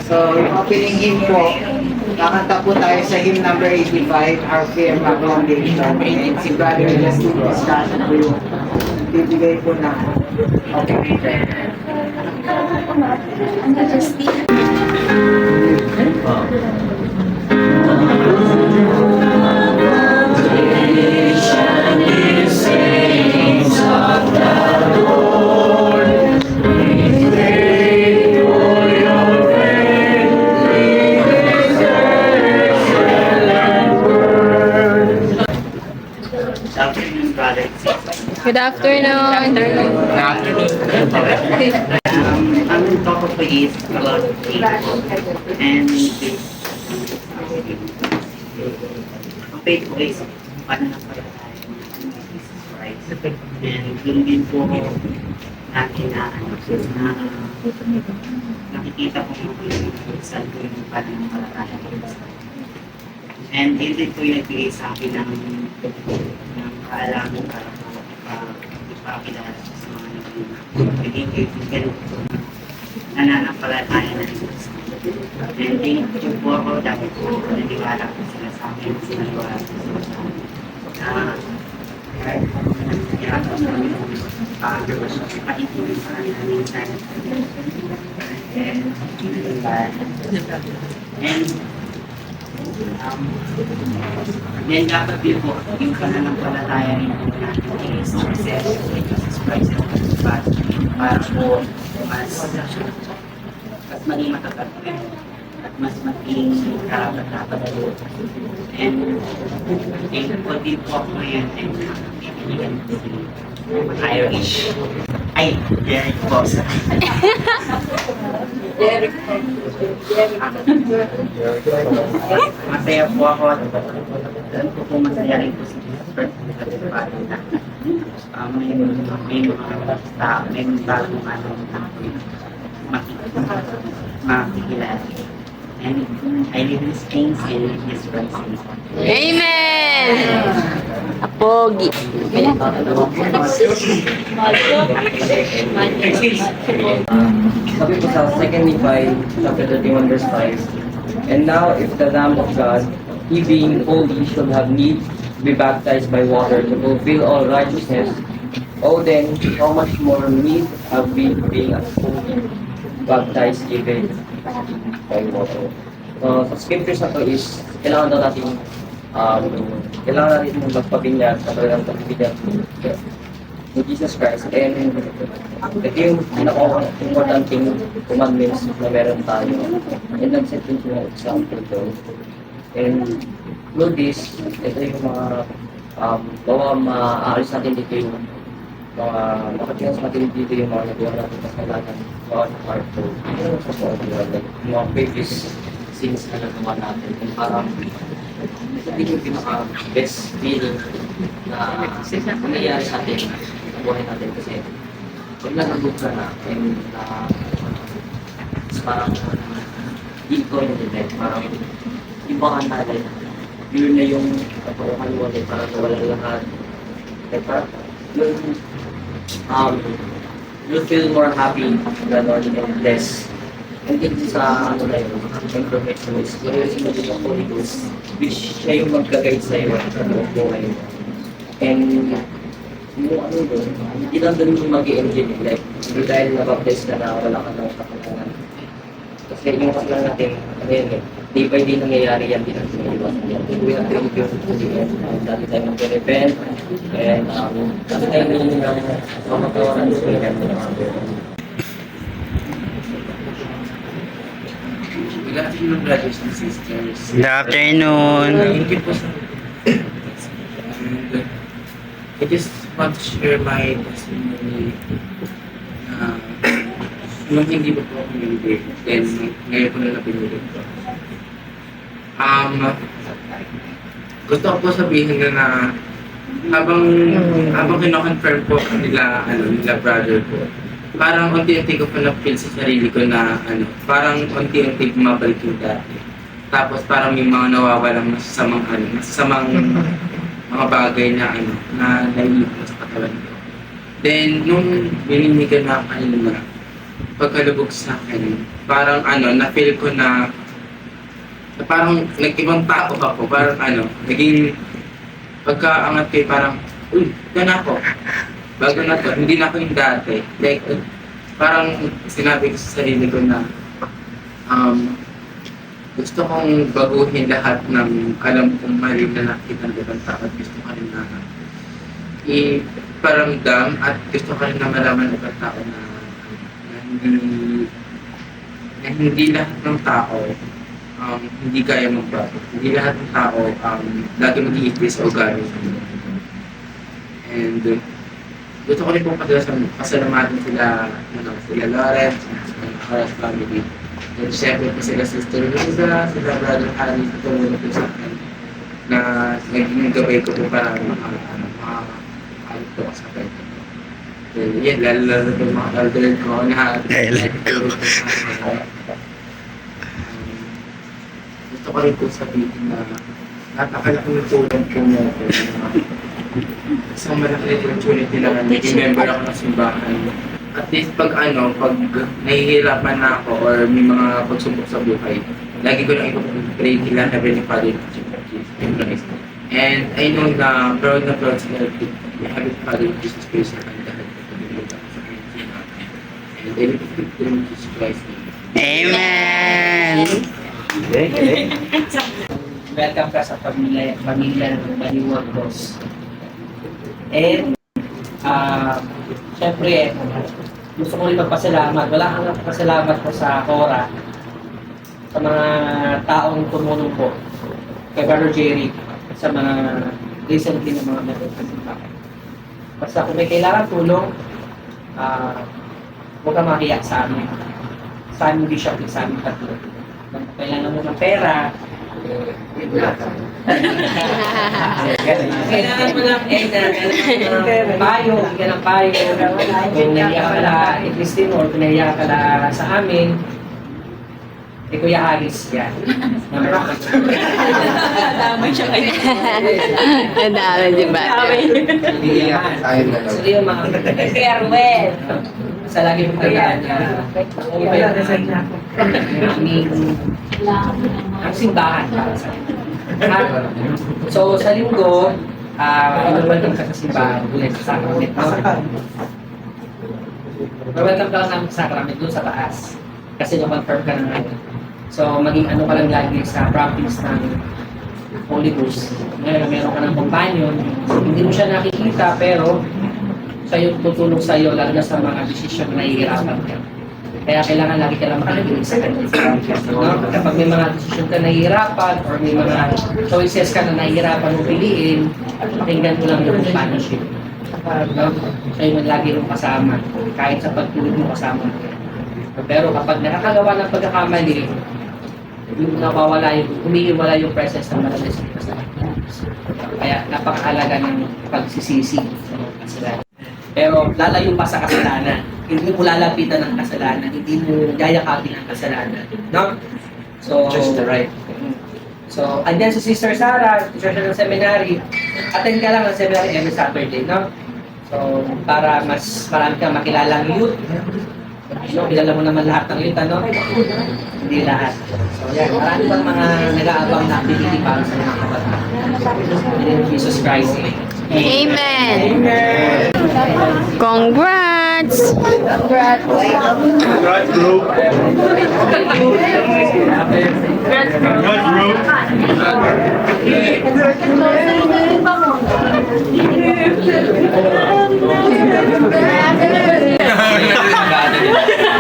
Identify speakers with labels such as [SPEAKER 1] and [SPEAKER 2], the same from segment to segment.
[SPEAKER 1] So, yung opening hymn po, kakanta po tayo sa hymn number 85, Our Firma Foundation. And si Brother Justin Piscata po yung bibigay po na opening prayer.
[SPEAKER 2] Good afternoon.
[SPEAKER 3] Ang topic ko is about faith and ang faith ko is pananampalataya ng Jesus Christ. And yun din po natin na nakikita ko yung saan ko yung pananampalataya ko. And yun din po yung nagbigay sa akin ng kaalaman para ipakilala sa mga naging kaibigan nananampalataya na rin. And thank you po ako dahil po naniwala po sila sa akin, sinagawa po sila sa akin. Kaya po paitulong sa namin sana. And then dapat din po, yung pananampalataya rin po natin is success with Jesus Christ para po mas maging matagal at mas maging karapat-dapat po. And po din po ako ngayon and ibigyan po si Irish. Ay, Derek po. Derek po. Masaya po ako at doon po masaya rin po si Jesus Christ at may mga tao, may bagong makikilala. And I live in things in His presence.
[SPEAKER 2] Amen! Apogi.
[SPEAKER 4] Sabi po sa 2 Nephi, chapter 31, verse 5, And now, if the Lamb of God, he being holy, should have need to be baptized by water to fulfill all righteousness, oh then, how much more need have we being as holy, baptized even by water. Sa scriptures na to is, kailangan daw natin magpabinyag sa talagang pagbibinyag ni Jesus Christ. And ito yung pinaka-importanting commandments na meron tayo. And nag-set din siya ng example doon. And through this, ito yung mga maaalis natin dito yung mga makatigas natin dito yung mga nagawa natin kasalanan sa heart ko. Yung mga previous sins na nagawa natin. And parang ito yung pinaka-best feeling na nangyayari sa atin sa buhay natin kasi pag nalagod ka na and parang dito yung event, parang iba ka na rin. Yun na yung kapag-kaliwalay para nawala lahat. Like parang you feel more happy than and less. And din sa ano na yun, information is yung Holy Ghost, which siya yung mag-guide sa'yo sa buhay. And yung ano doon, hindi lang doon yung mag-i-engine, like, hindi dahil nabaptize ka na wala ka ng kapalanan. Kasi yung kasalanan natin, ano yun eh, day by day nangyayari yan, din ang siniwas yan. We have to review dati tayo mag-repent, and dati tayo nilin ng mamagawaran sa kanya ng mga
[SPEAKER 5] Good afternoon, brothers and sisters.
[SPEAKER 6] Good afternoon.
[SPEAKER 5] Thank you po sa... And I just want to share my testimony. Nung hindi pa po ako member, then ngayon ko na pinili ko. Gusto ko po sabihin na habang kino-confirm po nila brother ko, parang unti-unti ko po na-feel sa sarili ko na parang unti-unti bumabalik yung dati. Tapos parang may mga nawawalang masasamang mga bagay na na naiipon sa katawan ko. Then, nung bininigan na kanina, pagkalubog sa akin, parang na-feel ko na parang nag-ibang tao ako. Parang naging pagkaangat ko parang, uy, gana ako. Bago na to, hindi na ako yung dati. Like, parang sinabi ko sa sarili ko na gusto kong baguhin lahat ng alam kong mali na nakita ng ibang tao at gusto ko rin na iparamdam at gusto ko rin na malaman ng ibang tao na hindi lahat ng tao hindi kaya magbago. Hindi lahat ng tao lagi mag-iipis o galing. And gusto ko rin pong pasalamatan sila Lawrence, sila Horace family. And syempre po sila Sister Luisa, sila Brother Harry, tutulungan po sa akin na naging gabay ko po para makakalit po sa akin. Yan, lalo po mga elder ko na gusto ko rin po sabihin na napakalaking tulong po mo ako. Isang malaking opportunity na naging member ako ng simbahan. At least pag nahihirapan na ako or may mga pagsubok sa buhay, lagi ko lang ipag-pray kila Heavenly Father in Christ. And I know na proud sila Heavenly Father in Jesus Christ na kanya dahil pag-ibig ako sa kanya. And I look to Jesus Christ.
[SPEAKER 2] Amen!
[SPEAKER 3] Welcome ka sa pamilya ng Baliwagos. And, syempre, gusto ko rin magpasalamat. Wala kang magpasalamat ko sa Cora, sa mga taong tumulong po, kay Brother Jerry, sa mga recently na mga meron sa simbahan. Basta kung may kailangan tulong, huwag ka makiyak sa amin. Sa amin bishop, sa amin tatlo. Kung kailangan mo ng pera, kailangan mo ng payo, bigyan ng payo. Kung naiyak ka na Christine or kung naiyak ka na sa amin, Kuya Alice yan.
[SPEAKER 2] Damay siya kayo. Ang dami, di ba?
[SPEAKER 3] So yung mga farewell. Sa lagi mong tandaan niya, iba yung ang simbahan para sa akin. So sa linggo, welcome ka sa simbahan, ulit sa sacrament. Welcome ka lang sa sacrament doon sa taas. Kasi na-confirm ka na ngayon. So maging ka lang lagi sa practice ng Holy Ghost. Meron ka ng companion, hindi mo siya nakikita pero siya yung tutulong sa iyo lalo na sa mga desisyon na nahihirapan ka. Kaya kailangan lagi ka lang makikinig sa kanya. No? Kapag may mga desisyon ka nahihirapan or may mga choices ka na nahihirapan mo piliin, pakinggan mo lang yung companionship. No? Siya yung lagi mong kasama, kahit sa pagtulog mo kasama. Pero kapag nakakagawa ng pagkakamali, umiiwala yung presence ng Madalas dito sa akin. Kaya napakahalaga ng pagsisisi sa mga kasalanan. Pero lalayo pa sa kasalanan. Hindi mo lalapitan ng kasalanan. Hindi mo yayakapin ang kasalanan. No? So, just the right. So, andyan si Sister Sarah, teacher siya ng seminary. Attend ka lang ng seminary every Saturday, no? So, para mas marami kang makilalang youth. So, kilala mo naman lahat ng youth, ano? Hindi lahat. So, yan. Marami pang mga nag-aabang na activity para sa mga kabataan. In Jesus Christ.
[SPEAKER 2] Amen! Congrats!
[SPEAKER 6] Congrats, bro. Congrats, bro.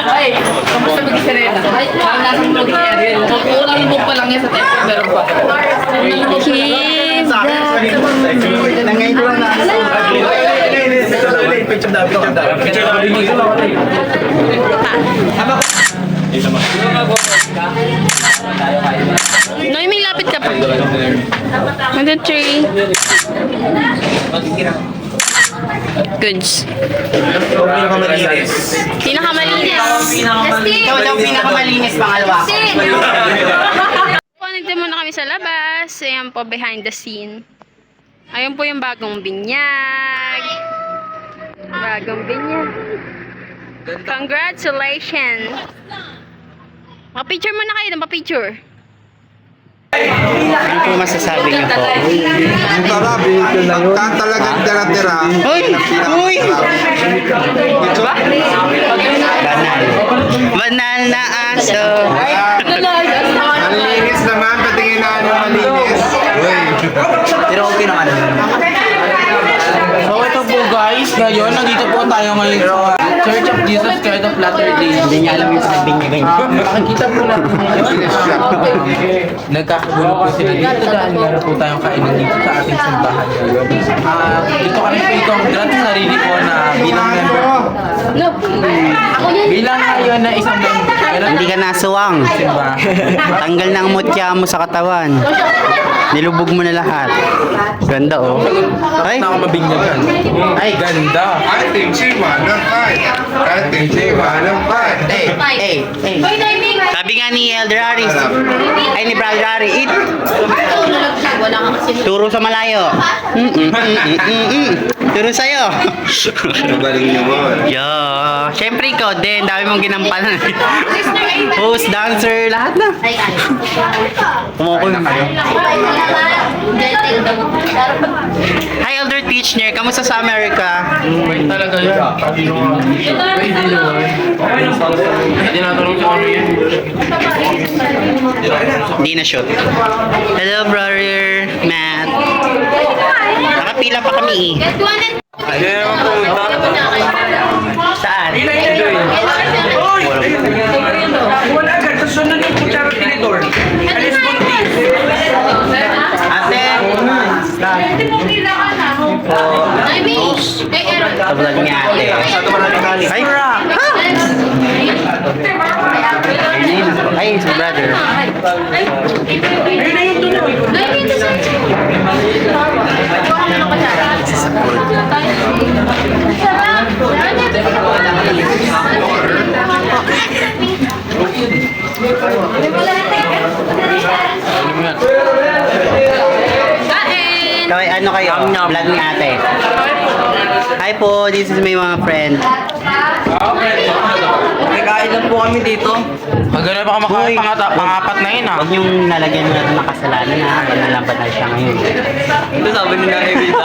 [SPEAKER 7] Ay, kamusta mag-isirena? Parang nasa vlog ni Ariel. Kulang yung book pa lang yan sa tempo, meron pa.
[SPEAKER 2] Keep that.
[SPEAKER 1] Nangayon ko lang na
[SPEAKER 2] Noy, may lapit ka pa. On the tree. Goods. Pinakamalinis.
[SPEAKER 1] Ikaw daw pinakamalinis, pangalawa ko.
[SPEAKER 2] Connected muna kami sa labas. Ayan po, behind the scene. Ayun po yung bagong binyag. Bagong binyag. Congratulations! Mapicture muna kayo, mapicture.
[SPEAKER 8] Ano po masasabi niyo po?
[SPEAKER 6] Ang sarap. Pagka talagang tira-tira.
[SPEAKER 8] Uy! Uy! Banal. Banal na aso.
[SPEAKER 6] Malinis naman. Patingin na ano malinis.
[SPEAKER 8] Pero okay naman.
[SPEAKER 5] So ito po guys, ngayon nandito po tayo ngayon sa Church of Jesus Christ of Latter-day.
[SPEAKER 8] Hindi niya alam yung sabihin niya ganyan.
[SPEAKER 5] Makikita po natin ngayon. Nagkakagulo po sila dito dahil meron po tayong kainan dito sa ating simbahan ngayon. Dito kami po i-congrats sa sarili ko na bilang member. Bilang ngayon na isang member.
[SPEAKER 8] Hindi ka nasuwang.
[SPEAKER 5] Simbahan.
[SPEAKER 8] Tanggal na ang mutya mo sa katawan. Nilubog mo na lahat. Ganda oh. Ay,
[SPEAKER 5] Na ako mabinyagan. Ay, ganda.
[SPEAKER 6] Ating siwa ng fight. Ating siwa ng fight.
[SPEAKER 8] hey. Sabi nga ni Elder Aris, ay ni Brother Ari, eat. Turo sa malayo. Turo sa'yo.
[SPEAKER 6] Magaling niyo mo.
[SPEAKER 8] Yo, syempre ikaw din, dami mong ginampanan. Host, dancer, lahat na. Kumukuha kayo. Hi Elder Teacher, kamusta sa Amerika?
[SPEAKER 5] Wait talaga yan. Pwede naman. Hindi natanong sa kami yan.
[SPEAKER 8] Hindi na shoot. Hello brother Matt. Nakapila pa kami eh. Saan?
[SPEAKER 5] Wala agad. Susunod yung kutsara tinidor. Alis buntis.
[SPEAKER 8] Ate! Tablag niya ate. Ay! Ay, si brother. Kaya ano kayo? Vlog ni ate. Hi po, this is my mga friend.
[SPEAKER 7] Nagkain lang po kami dito.
[SPEAKER 5] Maganda pa kumakain pangapat na yun ah.
[SPEAKER 8] Huwag niyong lalagyan mo na ito ng kasalanan na nalambat na siya ngayon.
[SPEAKER 7] Ito sabi ni Nanay Rita.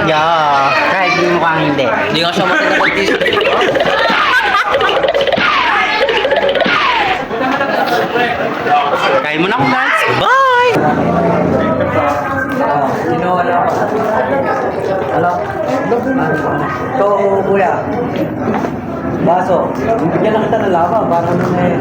[SPEAKER 8] Yeah, kahit di mo kang hindi.
[SPEAKER 7] Hindi nga siya matinapag-t-shirt.
[SPEAKER 8] Kain mo na ako guys. Bye!
[SPEAKER 9] So, kuya, baso, bigyan lang kita ng lava para may...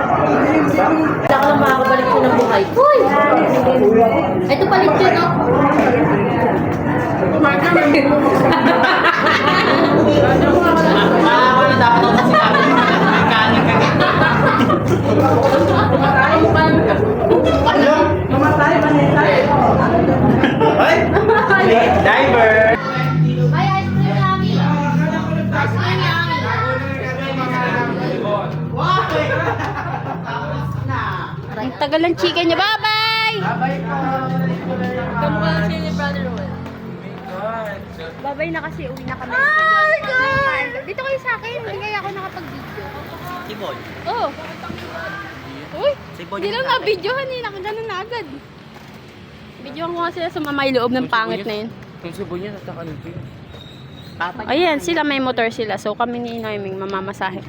[SPEAKER 10] Wala ka lang makakabalik ko ng buhay. Uy! Ito palit yun, no?
[SPEAKER 8] Diver!
[SPEAKER 10] Ay, ice cream yummy. Ice cream yummy.
[SPEAKER 2] Ang tagal ng chicken niya. Bye-bye! Kamukha siya ni Brother Roel. Bye-bye na kasi uwi na kami. Oh my God! Dito kayo sa akin. Hindi kaya ako nakapag-video.
[SPEAKER 8] Si Boy.
[SPEAKER 2] Oh. Uy,
[SPEAKER 8] Si Boy
[SPEAKER 2] hindi
[SPEAKER 8] yung
[SPEAKER 2] lang na-videohan eh. Nakaganon na agad. Videohan ko nga sila sa mamay loob ng pangit na yun.
[SPEAKER 5] Kung subo niya, natakalog yun.
[SPEAKER 2] Ayan, sila may motor sila. So kami ni Noeming mamamasahe.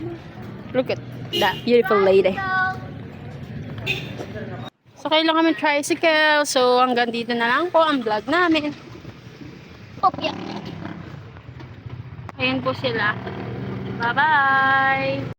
[SPEAKER 2] Look at that beautiful lady. So kailan kami tricycle. So hanggang dito na lang po ang vlog namin. Opya. Ayan po sila. Bye-bye!